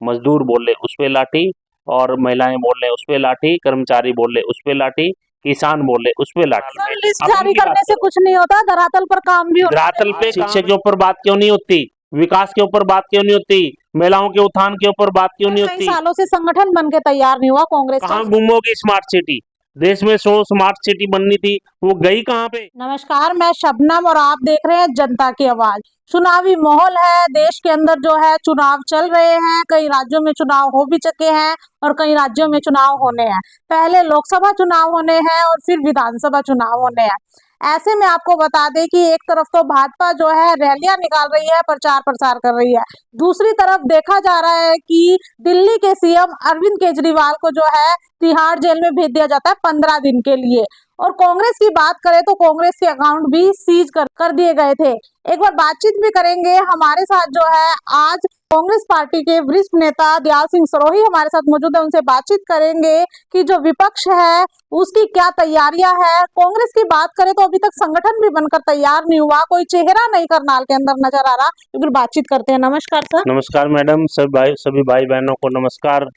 मजदूर बोले उस पे लाठी, और महिलाएं बोल रहे उस पे लाठी, कर्मचारी बोल रहे उस पे लाठी, किसान बोले उस पे लाठी। सर लिस्ट जारी करने से कुछ नहीं होता, धरातल पर काम भी होता है। धरातल पे शिक्षा के ऊपर बात क्यों नहीं होती, विकास के ऊपर बात क्यों नहीं होती, महिलाओं के उत्थान के ऊपर बात क्यों नहीं कई होती? सालों से संगठन बन के तैयार नहीं हुआ कांग्रेस का। कहाँ गुम होगी स्मार्ट सिटी? देश में 100 स्मार्ट सिटी बननी थी, वो गई कहाँ पे? नमस्कार, मैं शबनम और आप देख रहे हैं जनता की आवाज। चुनावी माहौल है देश के अंदर, जो है चुनाव चल रहे हैं, कई राज्यों में चुनाव हो भी चुके हैं और कई राज्यों में चुनाव होने हैं। पहले लोकसभा चुनाव होने हैं और फिर विधानसभा चुनाव होने हैं। ऐसे में आपको बता दें कि एक तरफ तो भाजपा जो है रैलियां निकाल रही है, प्रचार प्रसार कर रही है, दूसरी तरफ देखा जा रहा है कि दिल्ली के सीएम अरविंद केजरीवाल को जो है तिहाड़ जेल में भेज दिया जाता है 15 दिन के लिए। और कांग्रेस की बात करें तो कांग्रेस के अकाउंट भी सीज कर दिए गए थे। एक बार बातचीत भी करेंगे, हमारे साथ जो है आज कांग्रेस पार्टी के वरिष्ठ नेता दयाल सिंह सरोही हमारे साथ मौजूद है, उनसे बातचीत करेंगे कि जो विपक्ष है उसकी क्या तैयारियां है। कांग्रेस की बात करें तो अभी तक संगठन भी बनकर तैयार नहीं हुआ, कोई चेहरा नहीं करनाल के अंदर नजर आ रहा। एक बार बातचीत करते हैं। नमस्कार सर। नमस्कार मैडम, सभी भाई बहनों को नमस्कार।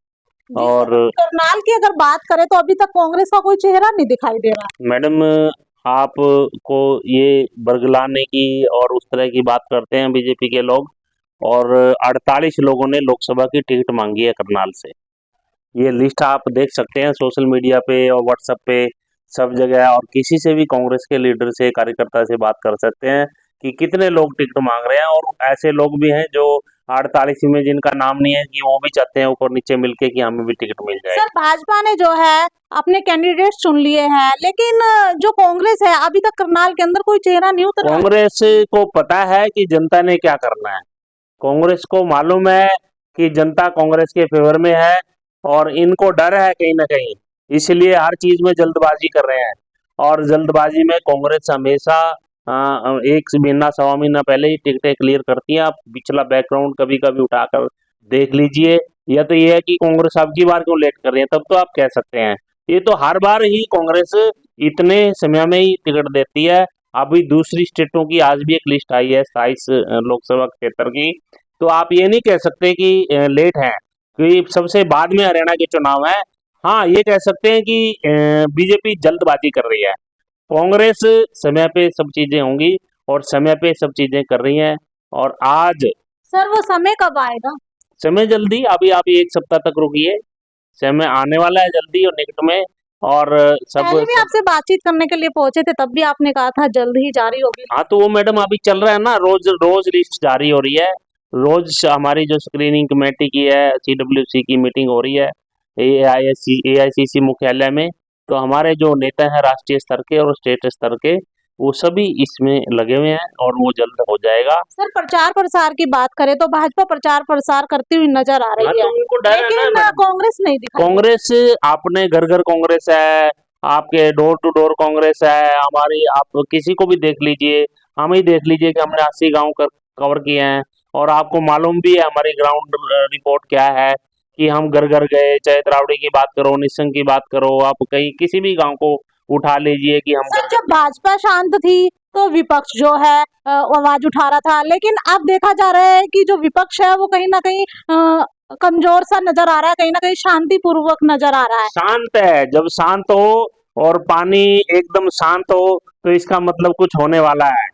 और करनाल की अगर बात करें तो अभी तक कांग्रेस का कोई चेहरा नहीं दिखाई दे रहा। मैडम, आपको ये बरगलाने की और उस तरह की बात करते हैं बीजेपी के लोग, और 48 लोगों ने लोकसभा की टिकट मांगी है करनाल से। ये लिस्ट आप देख सकते हैं सोशल मीडिया पे और व्हाट्सएप पे सब जगह, और किसी से भी कांग्रेस के लीडर से, कार्यकर्ता से बात कर सकते हैं कि कितने लोग टिकट मांग रहे हैं। और ऐसे लोग भी हैं जो 48 में जिनका नाम नहीं है, कि वो भी चाहते हैं ऊपर नीचे मिलके कि हमें भी टिकट मिल जाए। सर भाजपा ने जो है अपने कैंडिडेट चुन लिए हैं, लेकिन जो कांग्रेस है अभी तक करनाल के अंदर कोई चेहरा नहीं उतरा। कांग्रेस को पता है कि जनता ने क्या करना है, कांग्रेस को मालूम है कि जनता कांग्रेस के फेवर में है, और इनको डर है कहीं ना कहीं, इसलिए हर चीज में जल्दबाजी कर रहे हैं। और जल्दबाजी में कांग्रेस हमेशा एक महीना सवा महीना पहले ही टिकटें क्लियर करती है। आप पिछला बैकग्राउंड कभी कभी उठाकर देख लीजिए। या तो ये है कि कांग्रेस अब की बार क्यों लेट कर रही है, तब तो आप कह सकते हैं। ये तो हर बार ही कांग्रेस इतने समय में ही टिकट देती है। अभी दूसरी स्टेटों की आज भी एक लिस्ट आई है 27 लोकसभा क्षेत्र की, तो आप ये नहीं कह सकते कि लेट है, क्योंकि सबसे बाद में हरियाणा के चुनाव है। हाँ, ये कह सकते हैं कि बीजेपी जल्दबाजी कर रही है। कांग्रेस समय पे सब चीजें होंगी और समय पे सब चीजें कर रही हैं। और आज सर वो समय कब आएगा? समय जल्दी, अभी आप 1 सप्ताह तक रुकिए, समय आने वाला है जल्दी और निकट में। और सब पहले भी आपसे बातचीत करने के लिए पहुंचे थे, तब भी आपने कहा था जल्द ही जारी होगी। हाँ, तो वो मैडम अभी चल रहा है ना, रोज रोज लिस्ट जारी हो रही है। रोज हमारी जो स्क्रीनिंग कमेटी की है, CWC की मीटिंग हो रही है AICC मुख्यालय में। तो हमारे जो नेता हैं राष्ट्रीय स्तर के और स्टेट स्तर के, वो सभी इसमें लगे हुए हैं और वो जल्द हो जाएगा। सर प्रचार प्रसार की बात करें तो भाजपा प्रचार प्रसार करती हुई नजर आ रही हाँ, है, तो उनको डर है लेकिन ना। कांग्रेस नहीं दिखाई। कांग्रेस अपने घर घर कांग्रेस है, आपके डोर टू डोर कांग्रेस है हमारी। आप किसी को भी देख लीजिए, हम ही देख लीजिए कि हमने 80 गांव कवर किए हैं। और आपको मालूम भी है हमारी ग्राउंड रिपोर्ट क्या है, कि हम घर घर गए, चाहे तरावड़ी की बात करो, निसंग की बात करो, आप कहीं किसी भी गांव को उठा लीजिए कि हम सर जब भाजपा शांत थी तो विपक्ष जो है आवाज उठा रहा था, लेकिन अब देखा जा रहा है कि जो विपक्ष है वो कहीं ना कहीं कमजोर सा नजर आ रहा है, कहीं ना कहीं शांतिपूर्वक नजर आ रहा है। शांत है। जब शांत हो और पानी एकदम शांत हो, तो इसका मतलब कुछ होने वाला है।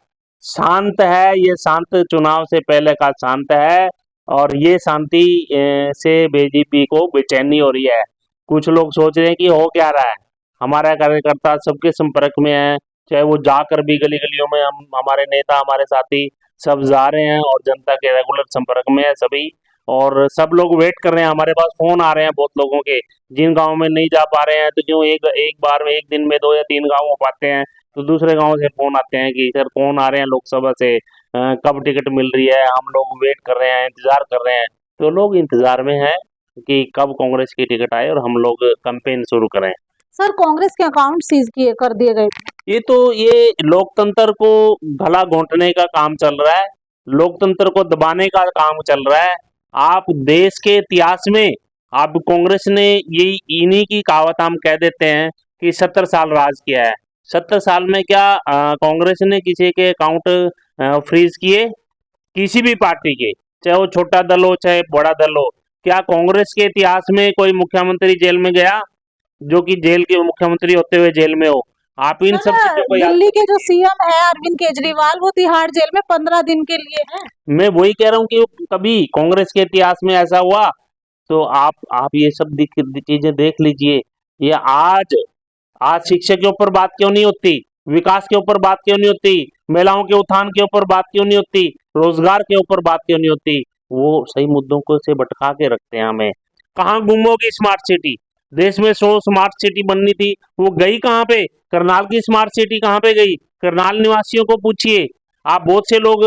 शांत है, ये शांत चुनाव से पहले का शांत है। और ये शांति से बीजेपी को बेचैनी हो रही है। कुछ लोग सोच रहे हैं कि हो क्या रहा है। हमारा कार्यकर्ता सबके संपर्क में है, चाहे वो जाकर भी गली गलियों में, हम हमारे नेता हमारे साथी सब जा रहे हैं और जनता के रेगुलर संपर्क में है सभी। और सब लोग वेट कर रहे हैं, हमारे पास फोन आ रहे हैं बहुत लोगों के, जिन गाँव में नहीं जा पा रहे हैं तो क्यों एक एक बार में एक दिन में 2 या 3 गाँव हो पाते हैं, तो दूसरे गांव से फोन आते हैं कि सर कौन आ रहे हैं लोकसभा से, कब टिकट मिल रही है, हम लोग वेट कर रहे हैं, इंतजार कर रहे हैं। तो लोग इंतजार में हैं कि कब कांग्रेस की टिकट आए और हम लोग कैंपेन शुरू करें। सर कांग्रेस के अकाउंट सीज किए कर दिए गए थे। ये लोकतंत्र को गला घोंटने का काम चल रहा है, लोकतंत्र को दबाने का काम चल रहा है। आप देश के इतिहास में, आप कांग्रेस ने ये इन्हीं की कहावत हम कह देते हैं कि 70 साल राज किया है। 70 साल में क्या कांग्रेस ने किसी के अकाउंट फ्रीज किए? किसी भी पार्टी के, चाहे वो छोटा दल हो चाहे बड़ा दल हो, क्या कांग्रेस के इतिहास में कोई मुख्यमंत्री जेल में गया जो कि जेल के मुख्यमंत्री होते हुए जेल में हो? आप इन सब चीजों को याद दिल्ली के जो सीएम है अरविंद केजरीवाल वो तिहाड़ जेल में 15 दिन के लिए है। मैं वही कह रहा हूँ कि कभी कांग्रेस के इतिहास में ऐसा हुआ? तो आप ये सब चीजें देख लीजिए। ये आज शिक्षा के ऊपर बात क्यों नहीं होती? विकास के ऊपर बात क्यों नहीं होती? महिलाओं के उत्थान के ऊपर बात क्यों नहीं होती? रोजगार के ऊपर बात क्यों नहीं होती? वो सही मुद्दों को से भटका के रखते हैं हमें। कहाँ गुम होगी स्मार्ट सिटी? देश में 100 स्मार्ट सिटी बननी थी, वो गई कहाँ पे? करनाल की स्मार्ट सिटी कहाँ पे गई? करनाल निवासियों को पूछिए। आप बहुत से लोग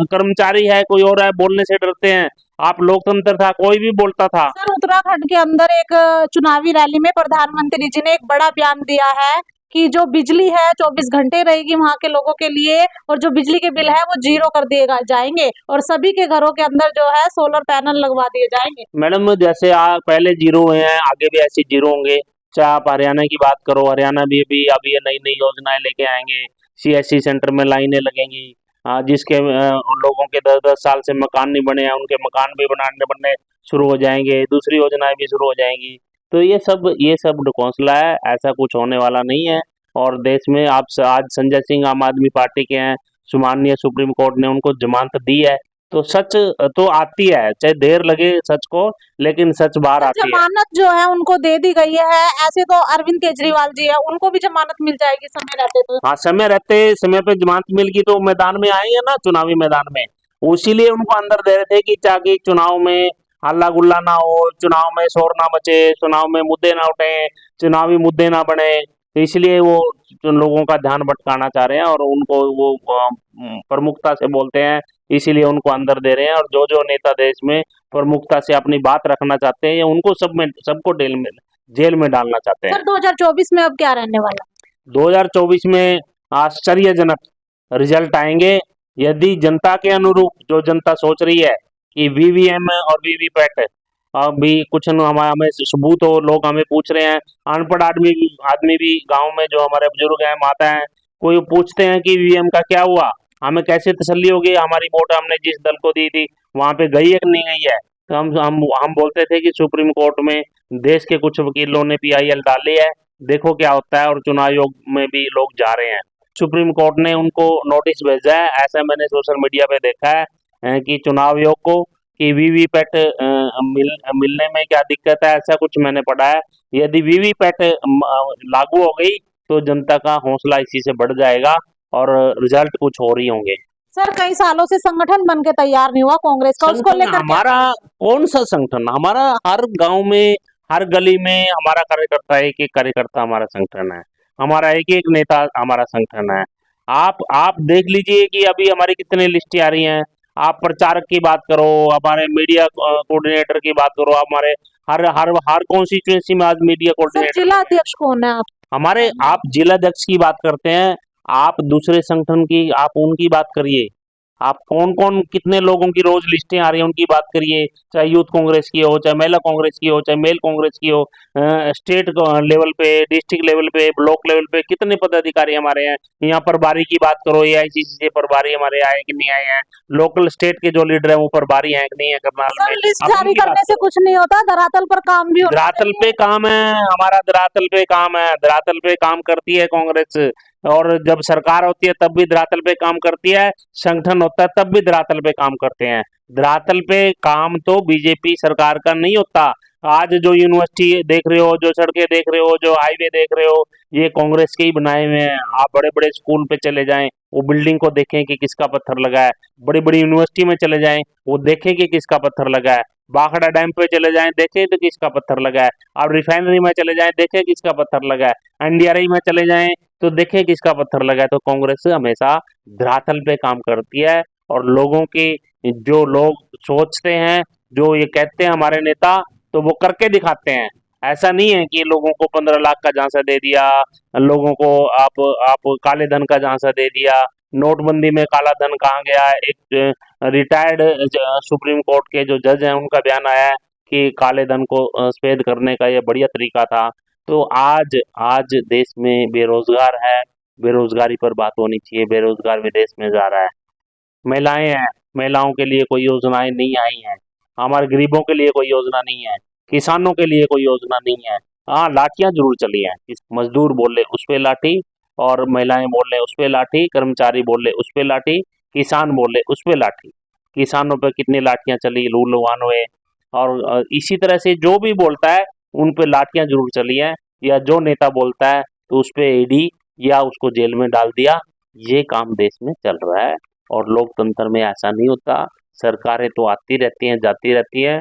कर्मचारी है, कोई और है, बोलने से डरते हैं। आप लोकतंत्र था, कोई भी बोलता था। सर उत्तराखंड के अंदर एक चुनावी रैली में प्रधानमंत्री जी ने एक बड़ा बयान दिया है कि जो बिजली है 24 घंटे रहेगी वहां के लोगों के लिए, और जो बिजली के बिल है वो जीरो कर दिए जाएंगे, और सभी के घरों के अंदर जो है सोलर पैनल लगवा दिए जाएंगे। मैडम जैसे पहले जीरो हुए हैं, आगे भी ऐसे जीरो होंगे। चाहे आप हरियाणा की बात करो, हरियाणा भी अभी ये नई नई योजनाएं लेके आएंगे। सीएससी सेंटर में लाइनें लगेंगी। जिसके लोगों के 10-10 साल से मकान नहीं बने हैं, उनके मकान भी बनने शुरू हो जाएंगे। दूसरी योजनाएं भी शुरू हो जाएंगी। तो ये सब ढकोसला है, ऐसा कुछ होने वाला नहीं है। और देश में आज संजय सिंह आम आदमी पार्टी के हैं, माननीय सुप्रीम कोर्ट ने उनको जमानत दी है। तो सच तो आती है, चाहे देर लगे सच को, लेकिन सच बाहर आती है। जमानत जो है उनको दे दी गई है। ऐसे तो अरविंद केजरीवाल जी है, उनको भी जमानत मिल जाएगी समय रहते तो। हाँ, समय पे जमानत मिल गई तो मैदान में आएंगे ना, चुनावी मैदान में। इसीलिए उनको अंदर दे रहे थे कि ताकि चुनाव में हल्ला गुल्ला ना हो, चुनाव में शोर ना मचे, चुनाव में मुद्दे ना उठे, चुनावी मुद्दे ना बने। इसलिए वो लोगों का ध्यान भटकाना चाह रहे हैं और उनको वो प्रमुखता से बोलते हैं, इसीलिए उनको अंदर दे रहे हैं। और जो जो नेता देश में प्रमुखता से अपनी बात रखना चाहते हैं, उनको सबको जेल में डालना चाहते हैं। सर 2024 में अब क्या रहने वाला? 2024 में आश्चर्यजनक रिजल्ट आएंगे यदि जनता के अनुरूप जो जनता सोच रही है कि वीवीएम और वीवीपैट अभी कुछ न हमें सबूत हो। लोग हमें पूछ रहे हैं, अनपढ़ आदमी भी गांव में जो हमारे बुजुर्ग हैं, माता हैं, कोई पूछते हैं कि वीवीएम का क्या हुआ, हमें कैसे तसल्ली होगी? हमारी वोट हमने जिस दल को दी थी वहां पे गई है कि नहीं गई है? तो हम बोलते थे कि सुप्रीम कोर्ट में देश के कुछ वकीलों ने पीआईएल डाली है, देखो क्या होता है। और चुनाव आयोग में भी लोग जा रहे हैं। सुप्रीम कोर्ट ने उनको नोटिस भेजा है, ऐसा मैंने सोशल मीडिया पे देखा है कि चुनाव आयोग को, कि वीवीपैट मिलने में क्या दिक्कत है, ऐसा कुछ मैंने पढ़ा है। यदि वीवीपैट लागू हो गई तो जनता का हौसला इसी से बढ़ जाएगा और रिजल्ट कुछ और ही होंगे। सर कई सालों से संगठन बन के तैयार नहीं हुआ कांग्रेस का, उसको संगठन लेकर हमारा कौन सा संगठन? हमारा हर गांव में, हर गली में हमारा कार्यकर्ता, एक एक कार्यकर्ता हमारा संगठन है। हमारा एक एक नेता हमारा संगठन है। आप देख लीजिए कि अभी हमारी कितनी लिस्टें आ रही हैं। आप प्रचारक की बात करो, हमारे मीडिया कोऑर्डिनेटर की बात करो, हमारे हर हर हर कॉन्स्टिट्यूएंसी में आज मीडिया सर कोऑर्डिनेटर। जिला अध्यक्ष कौन है आप? हमारे आप जिलाध्यक्ष की बात करते हैं, आप दूसरे संगठन की आप उनकी बात करिए। आप कौन कौन कितने लोगों की रोज लिस्टें आ रही हैं उनकी बात करिए। चाहे यूथ कांग्रेस की हो, चाहे महिला कांग्रेस की हो, चाहे मेल कांग्रेस की हो, स्टेट लेवल पे, डिस्ट्रिक्ट लेवल पे, ब्लॉक लेवल पे कितने पदाधिकारी हमारे हैं। यहाँ प्रभारी की बात करो, एआईसीसी से प्रभारी हमारे आए कि नहीं आए हैं। लोकल स्टेट के जो लीडर है वो प्रभारी हैं कि नहीं है करनाल सर में। लिस्ट आप जारी उनकी बात करने से कुछ नहीं होता, धरातल पर काम भी होना धरातल पे काम है हमारा, धरातल पे काम है, धरातल पे काम करती है कांग्रेस। और जब सरकार होती है तब भी धरातल पे काम करती है, संगठन होता है तब भी धरातल पे काम करते हैं। धरातल पे काम तो बीजेपी सरकार का नहीं होता। आज जो यूनिवर्सिटी देख रहे हो, जो सड़कें देख रहे हो, जो हाईवे देख रहे हो, ये कांग्रेस के ही बनाए हुए हैं। आप बड़े बड़े स्कूल पे चले जाएं, वो बिल्डिंग को देखें कि किसका पत्थर लगा है। बड़ी बड़ी यूनिवर्सिटी में चले जाएं, वो देखें कि किसका पत्थर लगा है। बाखड़ा डैम पे चले जाएं, देखें तो किसका पत्थर लगा है। आप रिफाइनरी में चले जाएं, देखें किसका पत्थर लगा है। एनडीआरआई में चले जाएं तो देखें किसका पत्थर लगा है। तो कांग्रेस हमेशा धरातल पे काम करती है और लोगों की जो लोग सोचते हैं, जो ये कहते हैं हमारे नेता, तो वो करके दिखाते हैं। ऐसा नहीं है कि लोगों को 15 लाख का झांसा दे दिया, लोगों को आप काले धन का झांसा दे दिया। नोटबंदी में काला धन कहाँ गया? एक रिटायर्ड सुप्रीम कोर्ट के जो जज हैं उनका बयान आया है कि काले धन को सफेद करने का ये बढ़िया तरीका था। तो आज आज देश में बेरोजगार है, बेरोजगारी पर बात होनी चाहिए। बेरोजगार विदेश में जा रहा है। महिलाएं हैं, महिलाओं के लिए कोई योजनाएं नहीं आई हैं। हमारे गरीबों के लिए कोई योजना नहीं है, किसानों के लिए कोई योजना नहीं है। हाँ, लाठियां जरूर चली हैं, मजदूर बोले उस पे लाठी, और महिलाएं बोले उस पे लाठी, कर्मचारी बोले उस पे लाठी, किसान बोले उस पे लाठी। किसानों पे कितनी लाठियां चली, लू लुहान हुए। और इसी तरह से जो भी बोलता है उन पे लाठियां जरूर चली हैं, या जो नेता बोलता है तो उस पे ईडी या उसको जेल में डाल दिया। ये काम देश में चल रहा है, और लोकतंत्र में ऐसा नहीं होता। सरकारें तो आती रहती हैं, जाती रहती हैं।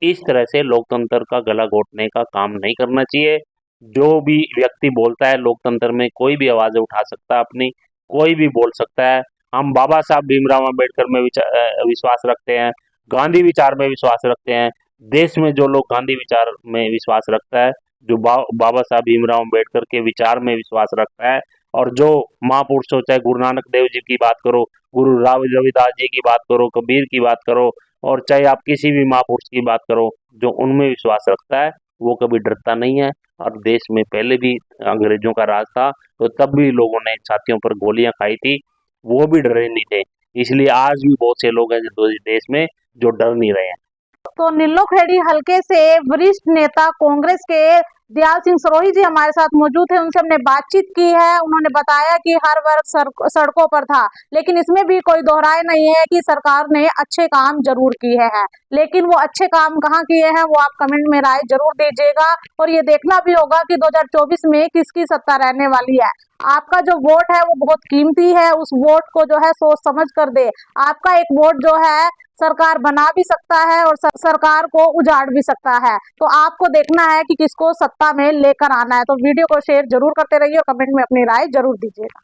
इस तरह से लोकतंत्र का गला घोटने का काम नहीं करना चाहिए। जो भी व्यक्ति बोलता है, लोकतंत्र में कोई भी आवाज़ उठा सकता है अपनी, कोई भी बोल सकता है। हम बाबा साहब भीमराव अम्बेडकर में विश्वास रखते हैं, गांधी विचार में विश्वास रखते हैं। देश में जो लोग गांधी विचार में विश्वास रखता है, जो बाबा साहब भीमराव अम्बेडकर के विचार में विश्वास रखता है, और जो महापुरुषों, चाहे गुरु नानक देव जी की बात करो, गुरु रविदास जी की बात करो, कबीर की बात करो, और चाहे आप किसी भी महापुरुष की बात करो, जो उनमें विश्वास रखता है वो कभी डरता नहीं है। और देश में पहले भी अंग्रेजों का राज था, तो तब भी लोगों ने छातियों पर गोलियां खाई थी, वो भी डरे नहीं थे। इसलिए आज भी बहुत से लोग हैं जो देश में जो डर नहीं रहे हैं। तो नीलोखेड़ी हलके से वरिष्ठ नेता कांग्रेस के दयाल सिंह सरोही जी हमारे साथ मौजूद है, उनसे हमने बातचीत की है। उन्होंने बताया कि हर वर्ग सड़कों पर था, लेकिन इसमें भी कोई दोहराए नहीं है कि सरकार ने अच्छे काम जरूर किए हैं, लेकिन वो अच्छे काम कहाँ किए हैं वो आप कमेंट में राय जरूर दीजिएगा। और ये देखना भी होगा कि 2024 में किसकी सत्ता रहने वाली है। आपका जो वोट है वो बहुत कीमती है, उस वोट को जो है सोच समझ कर दे। आपका एक वोट जो है सरकार बना भी सकता है और सरकार को उजाड़ भी सकता है। तो आपको देखना है कि किसको सत्ता में लेकर आना है। तो वीडियो को शेयर जरूर करते रहिए और कमेंट में अपनी राय जरूर दीजिएगा।